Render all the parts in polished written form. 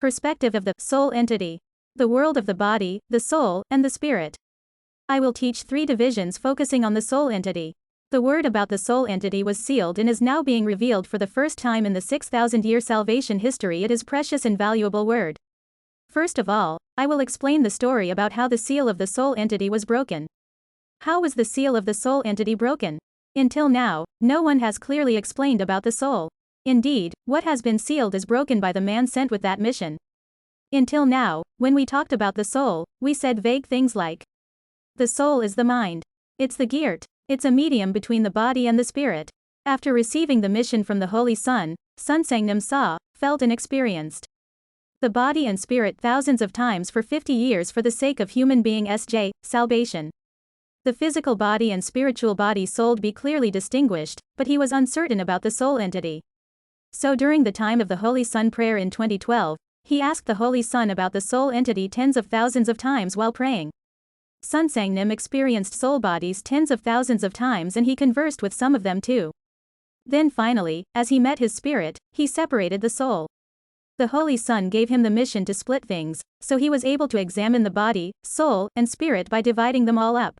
Perspective of the soul entity. The world of the body, the soul, and the spirit. I will teach 3 divisions focusing on the soul entity. The word about the soul entity was sealed and is now being revealed for the first time in the 6,000-year salvation history. It is precious and valuable word. First of all, I will explain the story about how the seal of the soul entity was broken. How was the seal of the soul entity broken? Until now, no one has clearly explained about the soul. Indeed, what has been sealed is broken by the man sent with that mission. Until now, when we talked about the soul, we said vague things like, the soul is the mind. It's the Geert. It's a medium between the body and the spirit. After receiving the mission from the Holy Son, Sunsangnim saw, felt and experienced the body and spirit thousands of times for 50 years for the sake of human being SJ, salvation. The physical body and spiritual body soul be clearly distinguished, but he was uncertain about the soul entity. So during the time of the Holy Son prayer in 2012, he asked the Holy Son about the soul entity tens of thousands of times while praying. Sunsangnim experienced soul bodies tens of thousands of times and he conversed with some of them too. Then finally, as he met his spirit, he separated the soul. The Holy Son gave him the mission to split things, so he was able to examine the body, soul, and spirit by dividing them all up.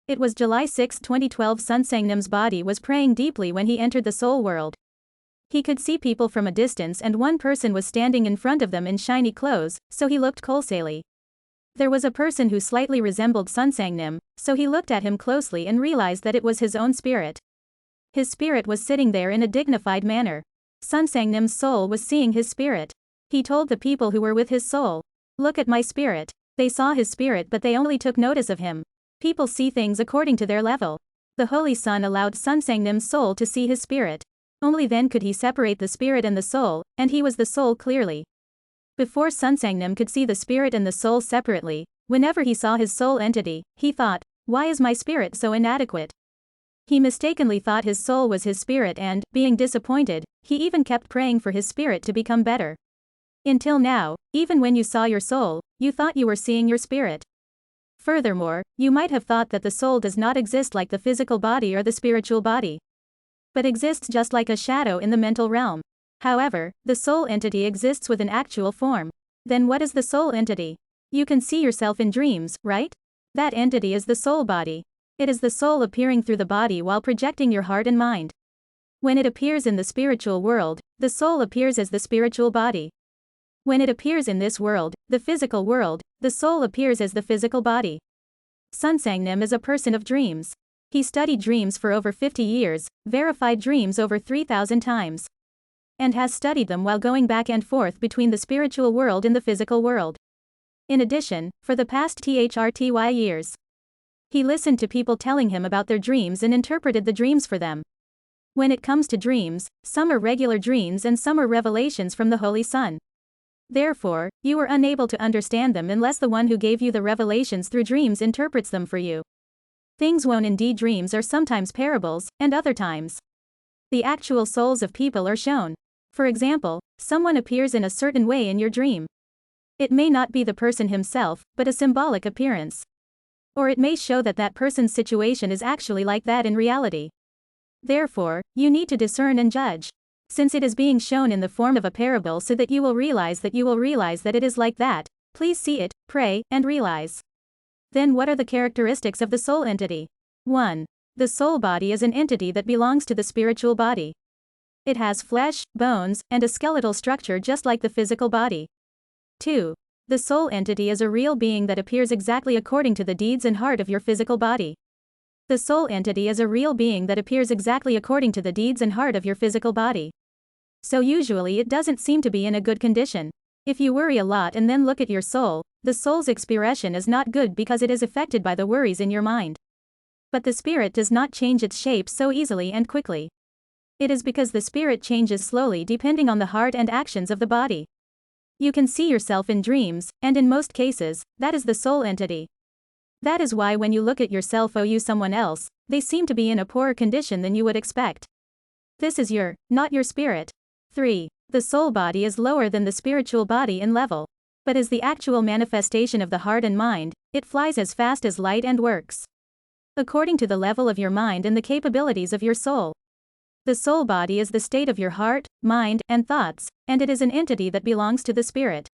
It was July 6, 2012. Sunsangnim's body was praying deeply when he entered the soul world. He could see people from a distance and one person was standing in front of them in shiny clothes, so he looked closely. There was a person who slightly resembled Sunsangnim, so he looked at him closely and realized that it was his own spirit. His spirit was sitting there in a dignified manner. Sunsangnim's soul was seeing his spirit. He told the people who were with his soul, "Look at my spirit." They saw his spirit but they only took notice of him. People see things according to their level. The Holy Son allowed Sunsangnim's soul to see his spirit. Only then could he separate the spirit and the soul, and he was the soul clearly. Before Sunsangnim could see the spirit and the soul separately, whenever he saw his soul entity, he thought, "Why is my spirit so inadequate?" He mistakenly thought his soul was his spirit and, being disappointed, he even kept praying for his spirit to become better. Until now, even when you saw your soul, you thought you were seeing your spirit. Furthermore, you might have thought that the soul does not exist like the physical body or the spiritual body, but exists just like a shadow in the mental realm. However, the soul entity exists with an actual form. Then what is the soul entity? You can see yourself in dreams, right? That entity is the soul body. It is the soul appearing through the body while projecting your heart and mind. When it appears in the spiritual world, the soul appears as the spiritual body. When it appears in this world, the physical world, the soul appears as the physical body. Sunsangnim is a person of dreams. He studied dreams for over 50 years, verified dreams over 3,000 times, and has studied them while going back and forth between the spiritual world and the physical world. In addition, for the past 30 years, he listened to people telling him about their dreams and interpreted the dreams for them. When it comes to dreams, some are regular dreams and some are revelations from the Holy Son. Therefore, you are unable to understand them unless the one who gave you the revelations through dreams interprets them for you. Things won indeed dreams are sometimes parables, and other times the actual souls of people are shown. For example, someone appears in a certain way in your dream. It may not be the person himself, but a symbolic appearance. Or it may show that that person's situation is actually like that in reality. Therefore, you need to discern and judge. Since it is being shown in the form of a parable so that you will realize that it is like that, please see it, pray, and realize. Then what are the characteristics of the soul entity? 1. The soul body is an entity that belongs to the spiritual body. It has flesh, bones, and a skeletal structure just like the physical body. 2. The soul entity is a real being that appears exactly according to the deeds and heart of your physical body. The soul entity is a real being that appears exactly according to the deeds and heart of your physical body. So usually it doesn't seem to be in a good condition. If you worry a lot and then look at your soul, the soul's expression is not good because it is affected by the worries in your mind. But the spirit does not change its shape so easily and quickly. It is because the spirit changes slowly depending on the heart and actions of the body. You can see yourself in dreams, and in most cases, that is the soul entity. That is why when you look at yourself or you someone else, they seem to be in a poorer condition than you would expect. This is not your spirit. 3. The soul body is lower than the spiritual body in level, but is the actual manifestation of the heart and mind. It flies as fast as light and works according to the level of your mind and the capabilities of your soul. The soul body is the state of your heart, mind, and thoughts, and it is an entity that belongs to the spirit.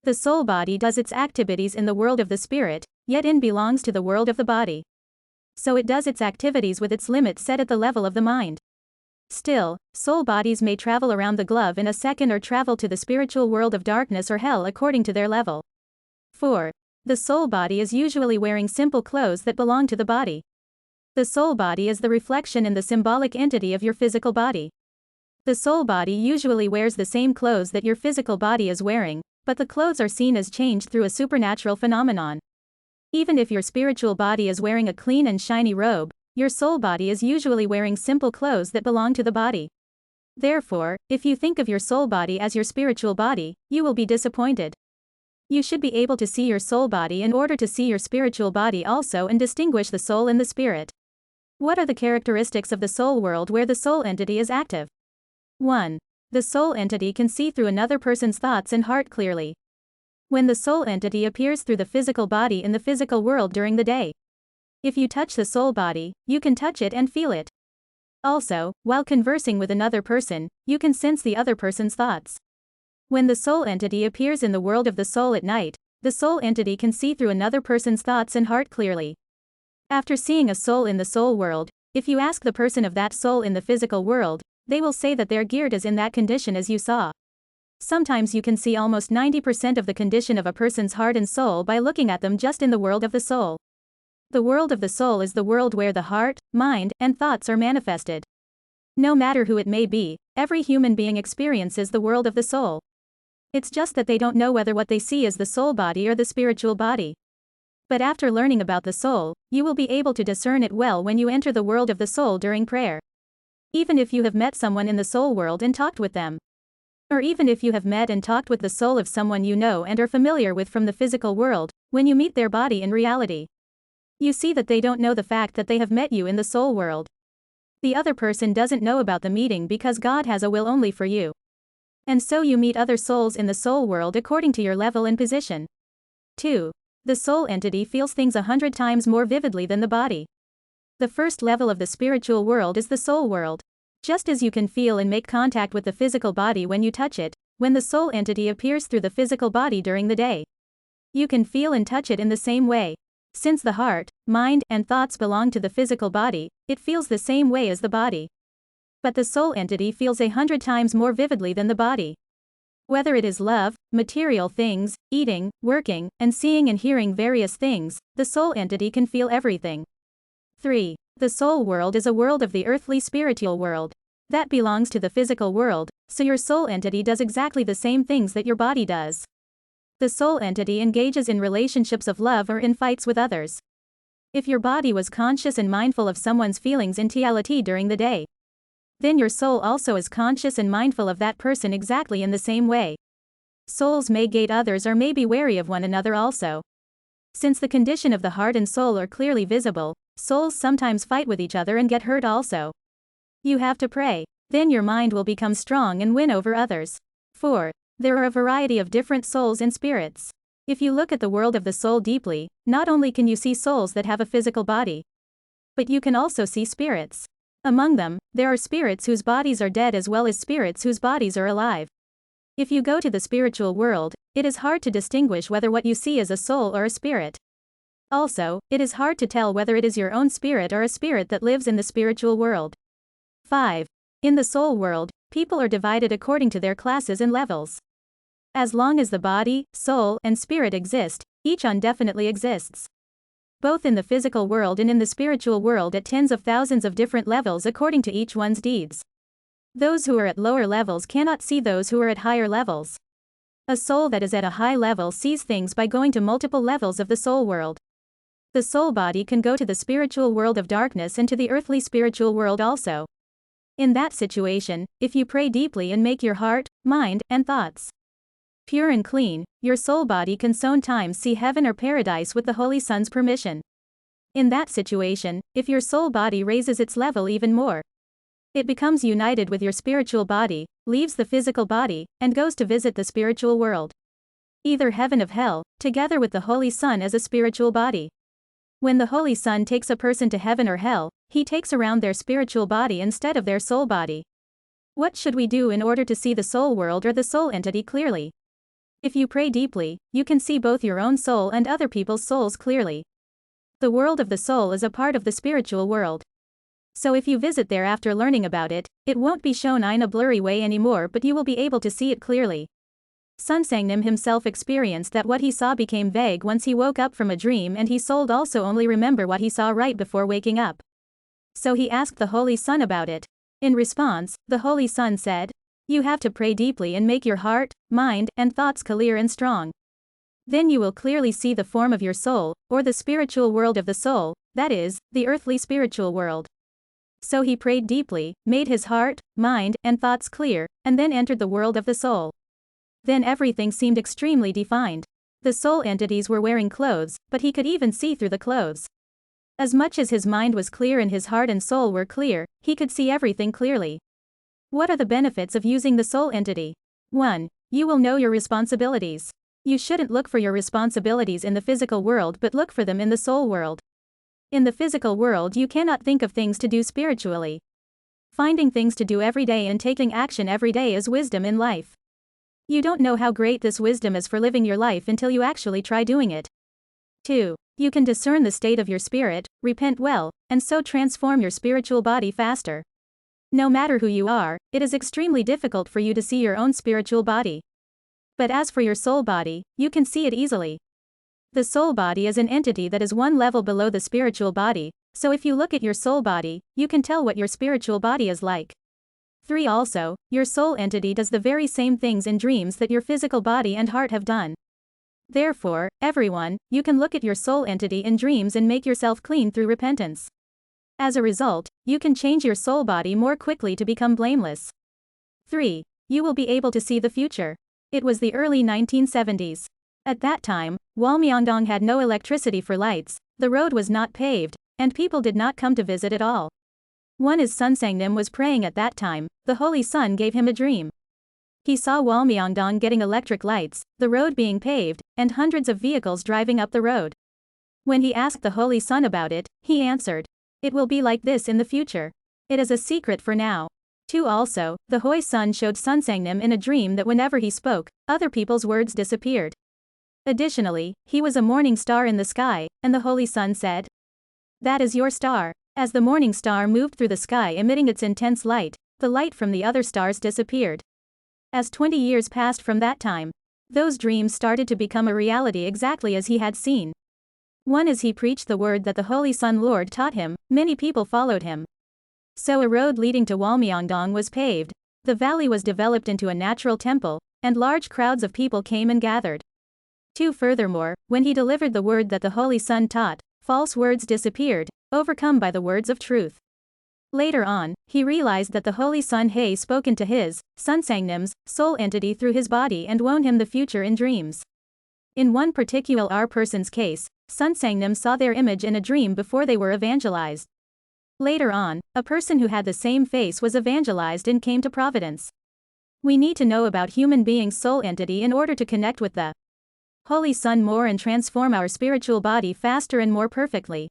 The soul body does its activities in the world of the spirit, yet it belongs to the world of the body. So it does its activities with its limits set at the level of the mind. Still, soul bodies may travel around the globe in a second or travel to the spiritual world of darkness or hell according to their level. 4. The soul body is usually wearing simple clothes that belong to the body. The soul body is the reflection and the symbolic entity of your physical body. The soul body usually wears the same clothes that your physical body is wearing, but the clothes are seen as changed through a supernatural phenomenon. Even if your spiritual body is wearing a clean and shiny robe, your soul body is usually wearing simple clothes that belong to the body. Therefore, if you think of your soul body as your spiritual body, you will be disappointed. You should be able to see your soul body in order to see your spiritual body also and distinguish the soul and the spirit. What are the characteristics of the soul world where the soul entity is active? 1. The soul entity can see through another person's thoughts and heart clearly. When the soul entity appears through the physical body in the physical world during the day. If you touch the soul body, you can touch it and feel it. Also, while conversing with another person, you can sense the other person's thoughts. When the soul entity appears in the world of the soul at night, the soul entity can see through another person's thoughts and heart clearly. After seeing a soul in the soul world, if you ask the person of that soul in the physical world, they will say that their geared is in that condition as you saw. Sometimes you can see almost 90% of the condition of a person's heart and soul by looking at them just in the world of the soul. The world of the soul is the world where the heart, mind, and thoughts are manifested. No matter who it may be, every human being experiences the world of the soul. It's just that they don't know whether what they see is the soul body or the spiritual body. But after learning about the soul, you will be able to discern it well when you enter the world of the soul during prayer. Even if you have met someone in the soul world and talked with them. Or even if you have met and talked with the soul of someone you know and are familiar with from the physical world, when you meet their body in reality, you see that they don't know the fact that they have met you in the soul world. The other person doesn't know about the meeting because God has a will only for you. And so you meet other souls in the soul world according to your level and position. 2. The soul entity feels things 100 times more vividly than the body. The first level of the spiritual world is the soul world. Just as you can feel and make contact with the physical body when you touch it, when the soul entity appears through the physical body during the day, you can feel and touch it in the same way. Since the heart, mind, and thoughts belong to the physical body, it feels the same way as the body. But the soul entity feels 100 times more vividly than the body. Whether it is love, material things, eating, working, and seeing and hearing various things, the soul entity can feel everything. 3. The soul world is a world of the earthly spiritual world. That belongs to the physical world, so your soul entity does exactly the same things that your body does. The soul entity engages in relationships of love or in fights with others. If your body was conscious and mindful of someone's feelings in reality during the day, then your soul also is conscious and mindful of that person exactly in the same way. Souls may gate others or may be wary of one another also. Since the condition of the heart and soul are clearly visible, souls sometimes fight with each other and get hurt also. You have to pray. Then your mind will become strong and win over others. 4. There are a variety of different souls and spirits. If you look at the world of the soul deeply, not only can you see souls that have a physical body, but you can also see spirits. Among them, there are spirits whose bodies are dead as well as spirits whose bodies are alive. If you go to the spiritual world, it is hard to distinguish whether what you see is a soul or a spirit. Also, it is hard to tell whether it is your own spirit or a spirit that lives in the spiritual world. 5. In the soul world, people are divided according to their classes and levels. As long as the body, soul, and spirit exist, each one definitely exists. Both in the physical world and in the spiritual world at tens of thousands of different levels according to each one's deeds. Those who are at lower levels cannot see those who are at higher levels. A soul that is at a high level sees things by going to multiple levels of the soul world. The soul body can go to the spiritual world of darkness and to the earthly spiritual world also. In that situation, if you pray deeply and make your heart, mind, and thoughts pure and clean, your soul body can sometimes see heaven or paradise with the Holy Son's permission. In that situation, if your soul body raises its level even more, it becomes united with your spiritual body, leaves the physical body, and goes to visit the spiritual world. Either heaven of hell, together with the Holy Son as a spiritual body. When the Holy Son takes a person to heaven or hell, he takes around their spiritual body instead of their soul body. What should we do in order to see the soul world or the soul entity clearly? If you pray deeply, you can see both your own soul and other people's souls clearly. The world of the soul is a part of the spiritual world. So if you visit there after learning about it, it won't be shown in a blurry way anymore, but you will be able to see it clearly. Sunsangnim himself experienced that what he saw became vague once he woke up from a dream, and he sold also only remember what he saw right before waking up. So he asked the Holy Son about it. In response, the Holy Son said, "You have to pray deeply and make your heart, mind, and thoughts clear and strong. Then you will clearly see the form of your soul, or the spiritual world of the soul, that is, the earthly spiritual world." So he prayed deeply, made his heart, mind, and thoughts clear, and then entered the world of the soul. Then everything seemed extremely defined. The soul entities were wearing clothes, but he could even see through the clothes. As much as his mind was clear and his heart and soul were clear, he could see everything clearly. What are the benefits of using the soul entity? 1. You will know your responsibilities. You shouldn't look for your responsibilities in the physical world but look for them in the soul world. In the physical world you cannot think of things to do spiritually. Finding things to do every day and taking action every day is wisdom in life. You don't know how great this wisdom is for living your life until you actually try doing it. 2. You can discern the state of your spirit, repent well, and so transform your spiritual body faster. No matter who you are, it is extremely difficult for you to see your own spiritual body. But as for your soul body, you can see it easily. The soul body is an entity that is one level below the spiritual body, so if you look at your soul body, you can tell what your spiritual body is like. 3. Also, your soul entity does the very same things in dreams that your physical body and heart have done. Therefore, everyone, you can look at your soul entity in dreams and make yourself clean through repentance. As a result, you can change your soul body more quickly to become blameless. 3. You will be able to see the future. It was the early 1970s. At that time, Walmyongdong had no electricity for lights, the road was not paved, and people did not come to visit at all. One as Sunsangnim was praying at that time, the Holy Son gave him a dream. He saw Walmyongdong getting electric lights, the road being paved, and hundreds of vehicles driving up the road. When he asked the Holy Son about it, he answered, "It will be like this in the future. It is a secret for now." 2. Also, the Holy Son showed Sunsangnim in a dream that whenever he spoke, other people's words disappeared. Additionally, he was a morning star in the sky, and the Holy Son said, "That is your star." As the morning star moved through the sky emitting its intense light, the light from the other stars disappeared. As 20 years passed from that time, those dreams started to become a reality exactly as he had seen. 1. As he preached the word that the Holy Son Lord taught him, many people followed him. So a road leading to Walmyongdong was paved, the valley was developed into a natural temple, and large crowds of people came and gathered. 2. Furthermore, when he delivered the word that the Holy Son taught, false words disappeared, overcome by the words of truth. Later on, he realized that the Holy Son had spoken to his, Sunsangnim's, soul entity through his body and shown him the future in dreams. In one particular person's case, Sunsangnim saw their image in a dream before they were evangelized. Later on, a person who had the same face was evangelized and came to Providence. We need to know about human beings' soul entity in order to connect with the Holy Son more and transform our spiritual body faster and more perfectly.